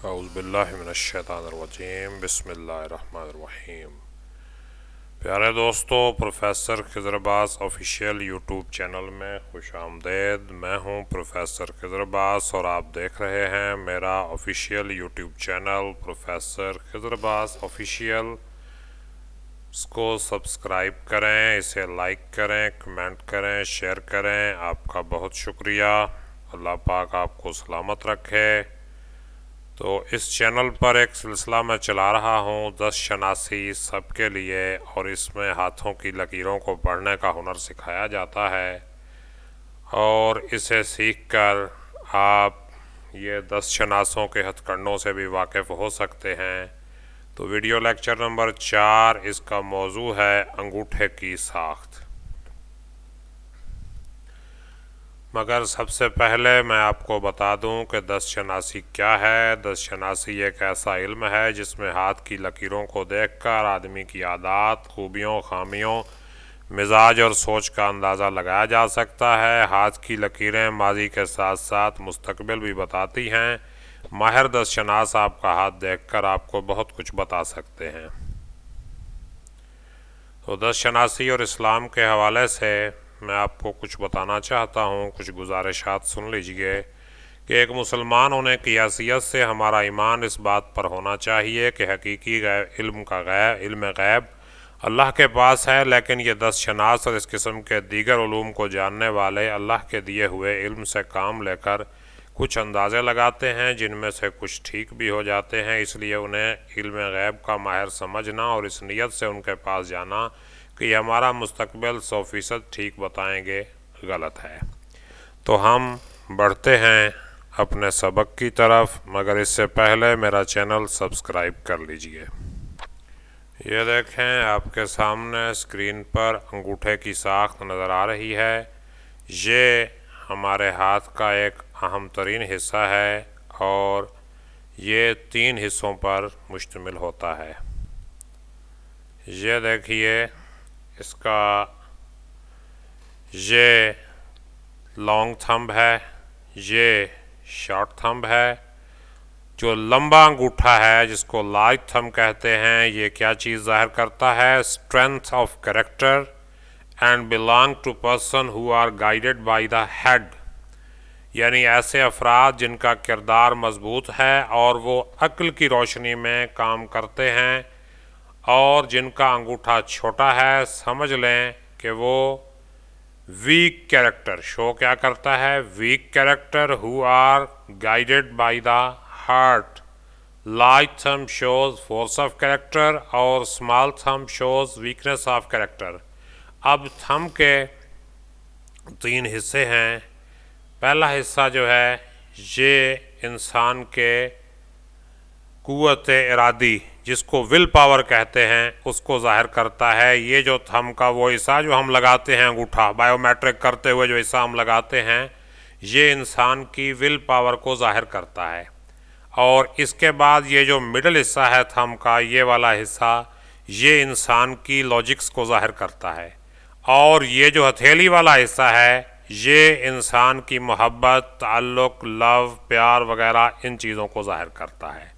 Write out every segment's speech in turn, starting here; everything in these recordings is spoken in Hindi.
औज़ुबिल्लाहिमिनश्शैतानिर्रजीम बिस्मिल्लाहिर्रहमानिर्रहीम। प्यारे दोस्तों, professor Khizar Abbas official YouTube channel में खुश आमदेद। मैं हूं प्रोफेसर खिज़र अब्बास और आप देख रहे हैं मेरा official YouTube channel professor Khizar Abbas official. इसको सब्सक्राइब करें, इसे लाइक करें, कमेंट करें, शेयर करें। आपका बहुत शुक्रिया। अल्लाह पाक आपको सलामत रखे। तो इस चैनल पर एक सिलसिला मैं चला रहा हूँ 10 शनासी सबके लिए, और इसमें हाथों की लकीरों को पढ़ने का हुनर सिखाया जाता है और इसे सीखकर आप ये 10 शनासों के हथकंडों से भी वाकिफ़ हो सकते हैं। तो वीडियो लेक्चर नंबर 4, इसका मौजू है अंगूठे की साख्त। मगर सबसे पहले मैं आपको बता दूं कि 10 शनासी क्या है। 10 शनासी एक ऐसा इल्म है जिसमें हाथ की लकीरों को देखकर आदमी की आदत, खूबियों, खामियों, मिजाज और सोच का अंदाज़ा लगाया जा सकता है। हाथ की लकीरें माजी के साथ साथ मुस्तकबिल भी बताती हैं। माहिर 10 शनास आपका हाथ देखकर आपको बहुत कुछ बता सकते हैं। तो 10 शनासी और इस्लाम के हवाले से मैं आपको कुछ बताना चाहता हूँ। कुछ गुजारिशात सुन लीजिए कि एक मुसलमान होने की हैसियत से हमारा ईमान इस बात पर होना चाहिए कि हकीकी इल्म गैब अल्लाह के पास है, लेकिन ये 10 शनास और इस किस्म के दीगर उलूम को जानने वाले अल्लाह के दिए हुए इल्म से काम लेकर कुछ अंदाज़े लगाते हैं, जिनमें से कुछ ठीक भी हो जाते हैं। इसलिए उन्हें इल्म गैब का माहिर समझना और इस नीयत से उनके पास जाना कि हमारा मुस्तकबिल 100% ठीक बताएंगे, गलत है। तो हम बढ़ते हैं अपने सबक की तरफ, मगर इससे पहले मेरा चैनल सब्सक्राइब कर लीजिए। ये देखें, आपके सामने स्क्रीन पर अंगूठे की साख्त नज़र आ रही है। ये हमारे हाथ का एक अहम तरीन हिस्सा है और ये 3 हिस्सों पर मुश्तमिल होता है। ये देखिए, इसका ये लॉन्ग थंब है, ये शॉर्ट थंब है। जो लंबा अंगूठा है जिसको लार्ज थंब कहते हैं, ये क्या चीज़ ज़ाहिर करता है? Strength of character and belong to person who are guided by the head, यानी ऐसे अफराद जिनका किरदार मजबूत है और वो अक्ल की रोशनी में काम करते हैं, और जिनका अंगूठा छोटा है समझ लें कि वो वीक कैरेक्टर शो क्या करता है? Weak character who are guided by the heart. Large thumb shows force of character और small thumb shows weakness of character. अब थंब के 3 हिस्से हैं। पहला हिस्सा जो है ये इंसान के कुव्वत इरादी, जिसको विल पावर कहते हैं, उसको ज़ाहिर करता है। ये जो थंब का वो हिस्सा जो हम लगाते हैं, अंगूठा बायोमेट्रिक करते हुए जो हिस्सा हम लगाते हैं, ये इंसान की विल पावर को ज़ाहिर करता है। और इसके बाद ये जो मिडल हिस्सा है थंब का, ये वाला हिस्सा, ये इंसान की लॉजिक्स को ज़ाहिर करता है। और ये जो हथेली वाला हिस्सा है, ये इंसान की मोहब्बत, ताल्लुक़, लव, प्यार वगैरह इन चीज़ों को ज़ाहिर करता है।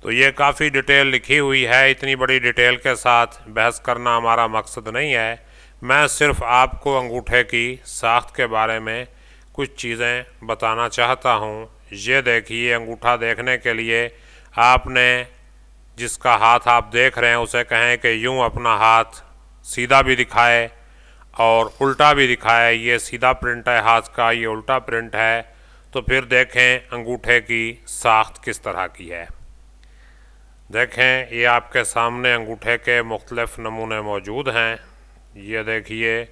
तो ये काफ़ी डिटेल लिखी हुई है। इतनी बड़ी डिटेल के साथ बहस करना हमारा मकसद नहीं है। मैं सिर्फ आपको अंगूठे की साख्त के बारे में कुछ चीज़ें बताना चाहता हूँ। ये देखिए, अंगूठा देखने के लिए आपने जिसका हाथ आप देख रहे हैं उसे कहें कि यूँ अपना हाथ सीधा भी दिखाए और उल्टा भी दिखाए। ये सीधा प्रिंट है हाथ का, ये उल्टा प्रिंट है। तो फिर देखें अंगूठे की साख्त किस तरह की है। देखें, ये आपके सामने अंगूठे के मुख्तलिफ नमूने मौजूद हैं। ये देखिए,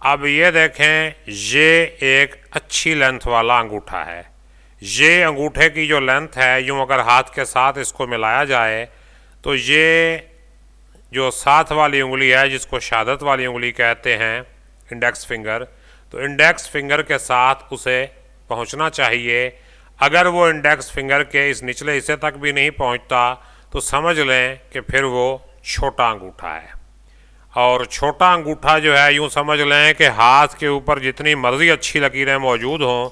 अब ये देखें, ये एक अच्छी लेंथ वाला अंगूठा है। ये अंगूठे की जो लेंथ है, यूँ अगर हाथ के साथ इसको मिलाया जाए तो ये जो साथ वाली उंगली है, जिसको शहादत वाली उंगली कहते हैं, इंडेक्स फिंगर, तो इंडेक्स फिंगर के साथ उसे पहुंचना चाहिए। अगर वो इंडेक्स फिंगर के इस निचले हिस्से तक भी नहीं पहुंचता तो समझ लें कि फिर वो छोटा अंगूठा है। और छोटा अंगूठा जो है, यूँ समझ लें कि हाथ के ऊपर जितनी मर्ज़ी अच्छी लकीरें मौजूद हों,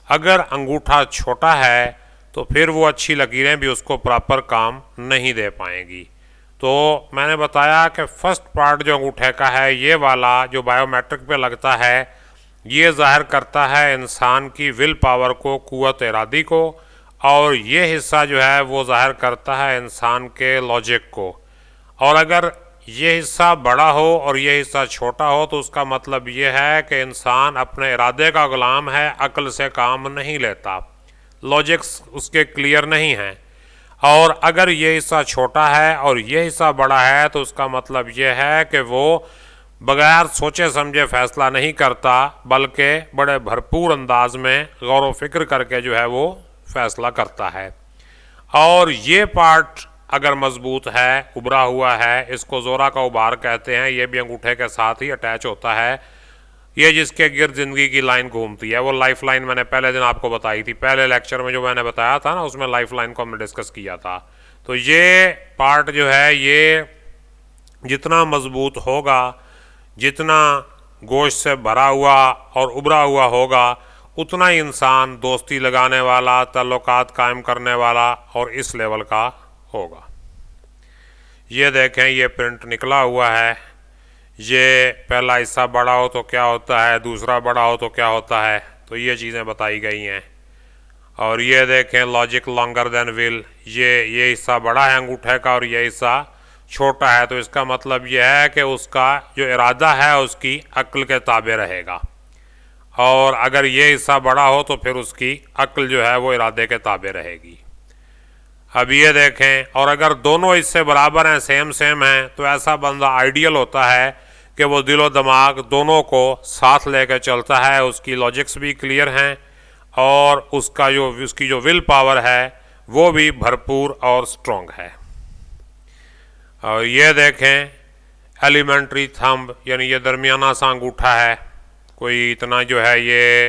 अगर अंगूठा छोटा है तो फिर वो अच्छी लकीरें भी उसको प्रॉपर काम नहीं दे पाएंगी। तो मैंने बताया कि फर्स्ट पार्ट जो अंगूठे का है, ये वाला जो बायोमेट्रिक पे लगता है, ये ज़ाहिर करता है इंसान की विल पावर को, क़ुव्वत इरादी को, और ये हिस्सा जो है वो ज़ाहिर करता है इंसान के लॉजिक को। और अगर ये हिस्सा बड़ा हो और ये हिस्सा छोटा हो तो उसका मतलब ये है कि इंसान अपने इरादे का गुलाम है, अक्ल से काम नहीं लेता, लॉजिक्स उसके क्लियर नहीं हैं। और अगर ये हिस्सा छोटा है और ये हिस्सा बड़ा है तो उसका मतलब ये है कि वो बगैर सोचे समझे फैसला नहीं करता, बल्कि बड़े भरपूर अंदाज में गौर व फिक्र करके जो है वो फैसला करता है। और ये पार्ट अगर मजबूत है, उभरा हुआ है, इसको जोरा का उभार कहते हैं, ये भी अंगूठे के साथ ही अटैच होता है। ये जिसके गिर्द ज़िंदगी की लाइन घूमती है, वो लाइफ लाइन मैंने पहले दिन आपको बताई थी, पहले लेक्चर में जो मैंने बताया था ना, उसमें लाइफ लाइन को हमने डिस्कस किया था। तो ये पार्ट जो है ये जितना मजबूत होगा, जितना गोश्त से भरा हुआ और उभरा हुआ होगा, उतना ही इंसान दोस्ती लगाने वाला, ताल्लुकात कायम करने वाला और इस लेवल का होगा। ये देखें, ये प्रिंट निकला हुआ है। ये पहला हिस्सा बड़ा हो तो क्या होता है, दूसरा बड़ा हो तो क्या होता है, तो ये चीज़ें बताई गई हैं। और ये देखें, लॉजिक लॉन्गर देन विल, ये हिस्सा बड़ा है अंगूठे का और ये हिस्सा छोटा है, तो इसका मतलब यह है कि उसका जो इरादा है उसकी अक्ल के ताबे रहेगा। और अगर ये हिस्सा बड़ा हो तो फिर उसकी अक्ल जो है वो इरादे के ताबे रहेगी। अब ये देखें, और अगर दोनों हिस्से बराबर हैं, सेम सेम हैं, तो ऐसा बंदा आइडियल होता है कि वो दिलो दिमाग दोनों को साथ लेकर चलता है, उसकी लॉजिक्स भी क्लियर हैं और उसकी जो विल पावर है वो भी भरपूर और स्ट्रॉन्ग है। और ये देखें, एलिमेंट्री थंब, यानी ये दरमियाना सा अंगूठा है, कोई इतना जो है ये,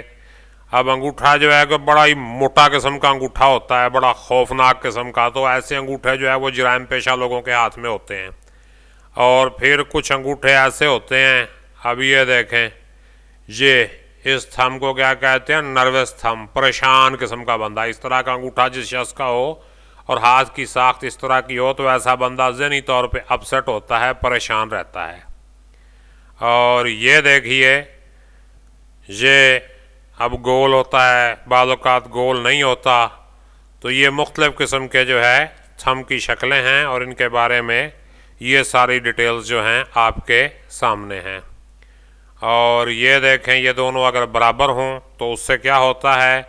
अब अंगूठा जो है कि बड़ा ही मोटा किस्म का अंगूठा होता है, बड़ा खौफनाक किस्म का, तो ऐसे अंगूठे जो है वो जराइम पेशा लोगों के हाथ में होते हैं। और फिर कुछ अंगूठे ऐसे होते हैं, अब ये देखें, ये इस थंब को क्या कहते हैं, नर्वस थंब, परेशान किस्म का बंदा। इस तरह का अंगूठा जिस शख्स का हो और हाथ की साख्त इस तरह की हो तो ऐसा बंदा ज़हनी तौर पे अपसेट होता है, परेशान रहता है। और ये देखिए, ये अब गोल होता है, बाज़ औक़ात गोल नहीं होता, तो ये मुख्तलिफ़ किस्म के जो है थंब की शक्लें हैं और इनके बारे में ये सारी डिटेल्स जो हैं आपके सामने हैं। और ये देखें, ये दोनों अगर बराबर हों तो उससे क्या होता है।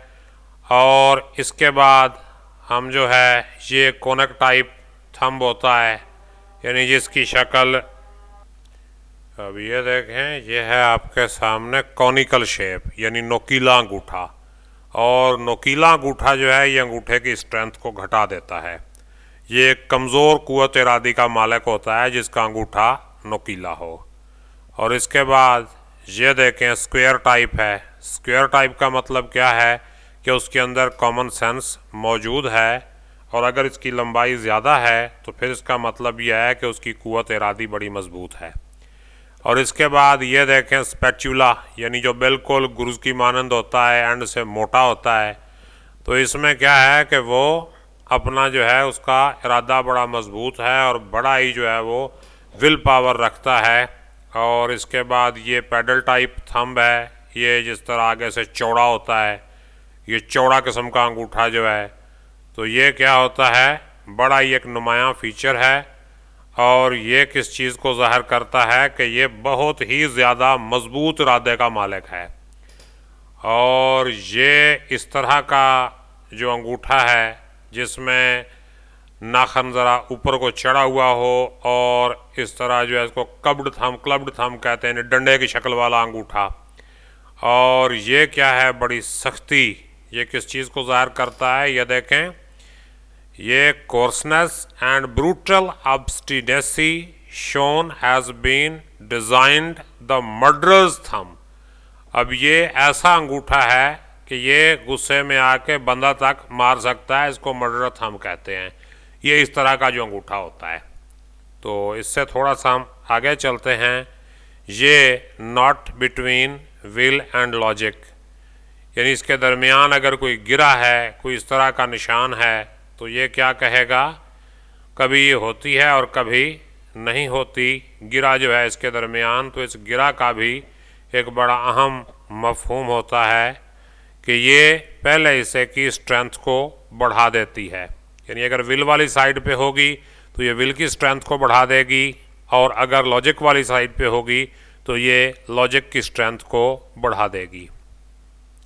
और इसके बाद हम जो है ये कोनक टाइप थंब होता है, यानी जिसकी शक्ल, अब ये देखें, ये है आपके सामने कॉनिकल शेप, यानी नोकीला अंगूठा। और नोकीला अंगूठा जो है ये अंगूठे की स्ट्रेंथ को घटा देता है। ये एक कमज़ोर क़ुव्वत इरादी का मालिक होता है जिसका अंगूठा नोकीला हो। और इसके बाद ये देखें, स्क्वायर टाइप है। स्क्वायर टाइप का मतलब क्या है कि उसके अंदर कॉमन सेंस मौजूद है, और अगर इसकी लंबाई ज़्यादा है तो फिर इसका मतलब यह है कि उसकी क़ुव्वत इरादी बड़ी मजबूत है। और इसके बाद ये देखें, स्पैचुला, यानी जो बिल्कुल गुरुज की मानंद होता है, एंड से मोटा होता है, तो इसमें क्या है कि वो अपना जो है उसका इरादा बड़ा मजबूत है और बड़ा ही जो है वो विल पावर रखता है। और इसके बाद ये पैडल टाइप थंब है, ये जिस तरह आगे से चौड़ा होता है, ये चौड़ा किस्म का अंगूठा जो है, तो ये क्या होता है, बड़ा ही एक नुमायाँ फीचर है। और ये किस चीज़ को ज़ाहिर करता है कि ये बहुत ही ज़्यादा मजबूत इरादे का मालिक है। और ये इस तरह का जो अंगूठा है जिसमें नाखन ज़रा ऊपर को चढ़ा हुआ हो, और इस तरह जो है इसको क्लब्ड थंब कहते हैं, डंडे की शक्ल वाला अंगूठा। और ये क्या है, बड़ी सख्ती, ये किस चीज़ को ज़ाहिर करता है, ये देखें, ये coarseness and brutal obstinacy shown has been designed the murderers thumb. अब ये ऐसा अंगूठा है कि ये गुस्से में आके बंदा तक मार सकता है, इसको मर्डर थंब कहते हैं। ये इस तरह का जो अंगूठा होता है। तो इससे थोड़ा सा हम आगे चलते हैं। ये not between will and logic, यानी इसके दरमियान अगर कोई गिरा है, कोई इस तरह का निशान है, तो ये क्या कहेगा, कभी ये होती है और कभी नहीं होती गिरा जो है इसके दरमियान। तो इस गिरा का भी एक बड़ा अहम मफहूम होता है कि ये पहले हिस्से की स्ट्रेंथ को बढ़ा देती है। यानी अगर विल वाली साइड पे होगी तो ये विल की स्ट्रेंथ को बढ़ा देगी, और अगर लॉजिक वाली साइड पे होगी तो ये लॉजिक की स्ट्रेंथ को बढ़ा देगी।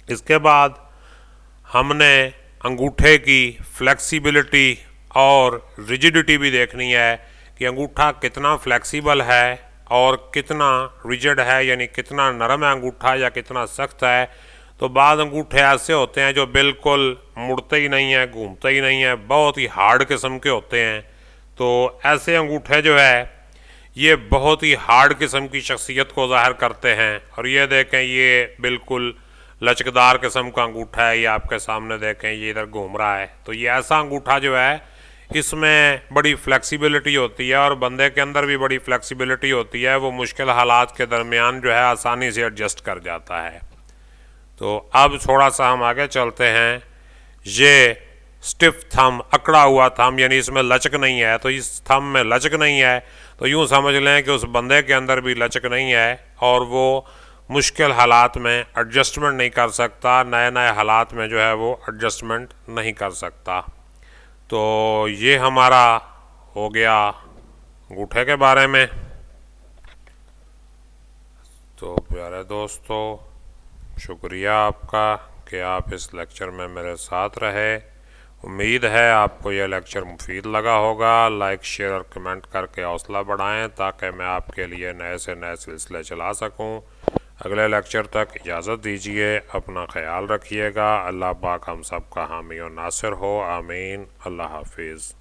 इसके बाद हमने अंगूठे की फ्लेक्सिबिलिटी और रिजिडिटी भी देखनी है कि अंगूठा कितना फ्लेक्सिबल है और कितना रिजिड है, यानी कितना नरम है अंगूठा या कितना सख्त है। तो बाद अंगूठे ऐसे होते हैं जो बिल्कुल मुड़ते ही नहीं हैं, घूमते ही नहीं हैं, बहुत ही हार्ड किस्म के होते हैं। तो ऐसे अंगूठे जो है ये बहुत ही हार्ड किस्म की शख्सियत को ज़ाहिर करते हैं। और ये देखें, ये बिल्कुल लचकदार किस्म का अंगूठा है, ये आपके सामने देखें, ये इधर घूम रहा है। तो ये ऐसा अंगूठा जो है इसमें बड़ी फ्लेक्सिबिलिटी होती है, और बंदे के अंदर भी बड़ी फ्लेक्सिबिलिटी होती है। वो मुश्किल हालात के दरमियान जो है आसानी से एडजस्ट कर जाता है। तो अब थोड़ा सा हम आगे चलते हैं। ये स्टिफ थंब, अकड़ा हुआ थंब, यानी इसमें लचक नहीं है। तो इस थंब में लचक नहीं है तो यूँ समझ लें कि उस बंदे के अंदर भी लचक नहीं है, और वो मुश्किल हालात में एडजस्टमेंट नहीं कर सकता, नए नए हालात में जो है वो एडजस्टमेंट नहीं कर सकता। तो ये हमारा हो गया अंगूठे के बारे में। तो प्यारे दोस्तों, शुक्रिया आपका कि आप इस लेक्चर में मेरे साथ रहे। उम्मीद है आपको यह लेक्चर मुफीद लगा होगा। लाइक, शेयर और कमेंट करके हौसला बढ़ाएं ताकि मैं आपके लिए नए से नए सिलसिले चला सकूं। अगले लेक्चर तक इजाज़त दीजिए। अपना ख्याल रखिएगा। अल्लाह पाक हम सब का हामी और नासिर हो। आमीन। अल्लाह हाफिज़।